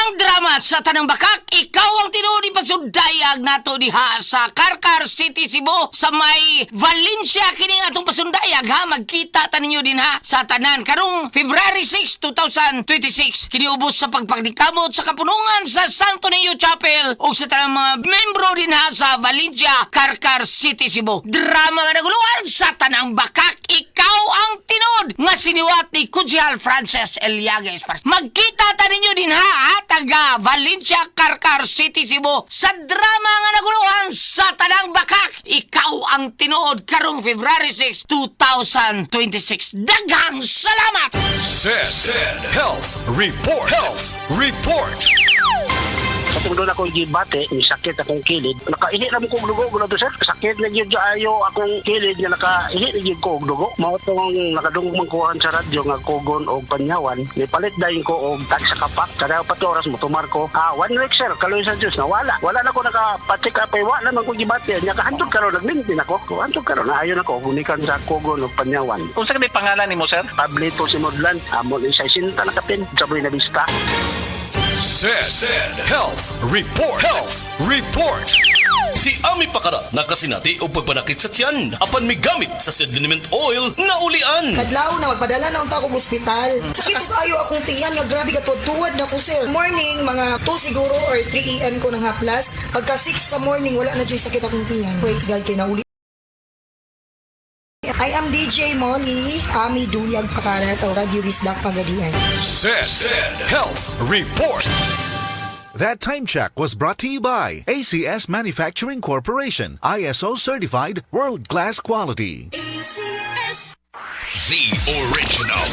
Daghang drama sa tanang bakak, ikaw ang tinuod pasundayag nato diha sa Karkar City, Cebu sa may Valencia kining atong pasundayag ha. Magkita ta ninyo din ha sa tanan karong February 6, 2026 kini ubos sa pagpagdikamot sa kapunungan sa Santo Niño Chapel o sa tanang mga membro din ha sa Valencia, Karkar City, Cebu. Drama nga naguluhan sa tanang bakak, ikaw ang tinuod nga siniwat ni Kujihal Frances Eliages. Magkita ta ninyo din ha, taga Valencia, Karkar City, Cebu sa drama nga naguluhan sa tanang bakak, ikaw ang tinuod karong February 6, 2026. Daghang salamat! Said Health Report. Health Report. Kung doon ako gibate, may sakit akong kilid. Nakainit na mo kong dugo, gula to sir. Sakit na yun ayo akong kilid nga nakainit na yun ko og dugo. Mao tong nakadungog man kuhan sa radyo nga kugon o panyawan. May palit dahin ko og tag sa kapak. Kada pa to oras mo tumar ko. 1 week sir, kaloy sa Diyos na wala. Wala na ko nakapatik apay, wala naman ko gibate. Nya kahantod karon naglintin ako. Kahantod karon ayon ako gunikan sa kugon o panyawan. Kung saan may pangalan ni mo, sir? Pablito si Modlan, amon isa sinta na kapin, saboy na bista. Said Health Report. Health Report. Si Ami Pakara nakasinati o pagpanakit sa tiyan apan may gamit sa sediment oil na ulian. Kadlaw na magpadala na unta akong ospital. Sakit ko kayo akong tiyan nga grabe ka tuwad na ko sir. Morning mga 2 siguro or 3 AM ko nang haplas. Pagka 6 sa morning wala na dyan sakit akong tiyan. Praise God kay nauli. I am DJ Molly, Ami Duyag Pakarat, o Radio Wisdak Pagadian. Said Health Report. That time check was brought to you by ACS Manufacturing Corporation, ISO certified world-class quality. ACS. The original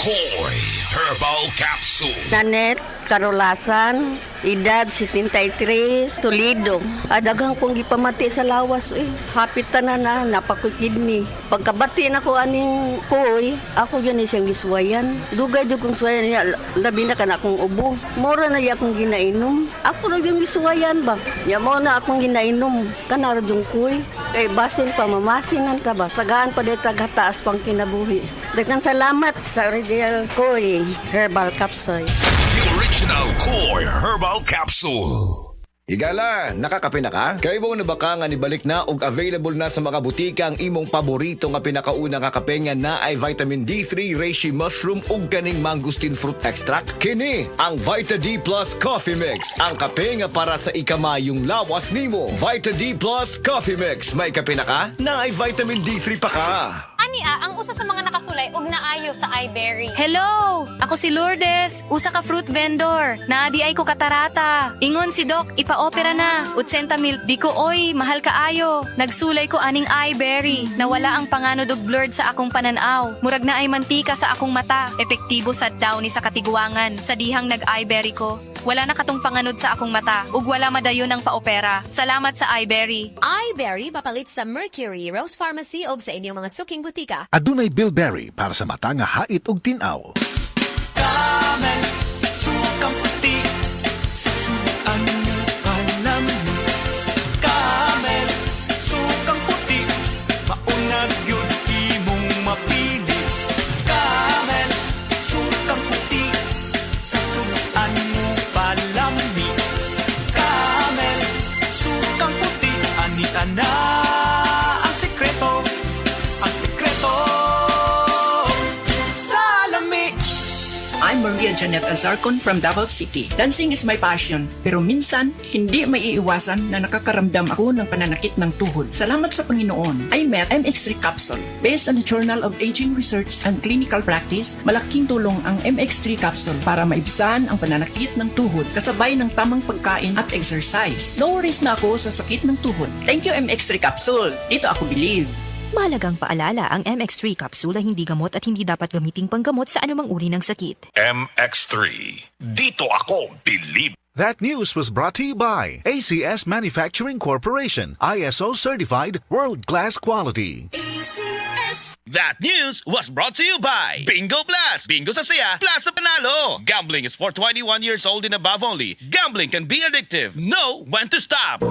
Koi Herbal Capsule. Nanet Karolasan, edad 73, Toledo. Adagang kong gipamati sa lawas Hapit na napakukidney. Pagkabati na ko aning koy, ako yun siyang giswayan. Dugay jud kong swayan niya, labi na kana akong ubo. Mora na iya akong ginainom. Ako na yung giswayan ba? Ya mo na akong ginainom. Kanara yung koy. Kay basin pa mamasingan ka ba? Sagaan pa dito taas pang kinabuhi. Daghang salamat sa original koy herbal capsule. The original Koi Herbal Capsule. Higala, nakakape na ka? Kaya mo na baka nga nibalik na og available na sa mga butika ang imong paborito nga pinakauna nga kape nga na ay vitamin D3, reishi mushroom ug kaning mangosteen fruit extract. Kini ang Vita D Plus Coffee Mix, ang kape nga para sa ikamayong lawas nimo. Vita D Plus Coffee Mix, may kape na ka? Na ay vitamin D3 pa ka. Ania, ang usa sa mga nakasulay og naayo sa iBerry. Hello! Ako si Lourdes, usa ka fruit vendor. Naadi ay ko katarata. Ingon si Doc, ipa-opera na. 80,000, di ko oy, mahal kaayo. Nagsulay ko aning iBerry. Nawala ang panganod og blurred sa akong pananaw. Murag na ay mantika sa akong mata. Epektibo sa daw ni sa katiguangan. Sa dihang nag-iBerry ko. Wala na katong panganod sa akong mata. Ug wala madayon ang paopera. Salamat sa iBerry. iBerry papalit sa Mercury, Rose Pharmacy o sa inyong mga suking butika. Adunay Bilberry para sa mata nga hait ug tinaw. Kamel, sukang puti, sa suan mo panami. Kamel, sukang puti, maunag yun imong mapili. Kamel, sukang puti, sa suan mo palami. Kamel, sukang puti, anita na ang sekreto. Ang sekreto sa lami. I'm Maria Janet Azarcon from Davao City. Dancing is my passion, pero minsan, hindi maiiwasan na nakakaramdam ako ng pananakit ng tuhod. Salamat sa Panginoon, I met MX3 Capsule. Based on the Journal of Aging Research and Clinical Practice, malaking tulong ang MX3 Capsule para maibsan ang pananakit ng tuhod kasabay ng tamang pagkain at exercise. No worries na ako sa sakit ng tuhod. Thank you MX3 Capsule. Dito ako believe. Mahalagang paalala, ang MX3 capsule ay hindi gamot at hindi dapat gamiting panggamot sa anumang uri ng sakit. MX3. Dito ako believe. That news was brought to you by ACS Manufacturing Corporation, ISO certified world-class quality. ACS. That news was brought to you by Bingo Plus. Bingo sa saya, plus sa panalo. Gambling is for 21 years old and above only. Gambling can be addictive. Know when to stop.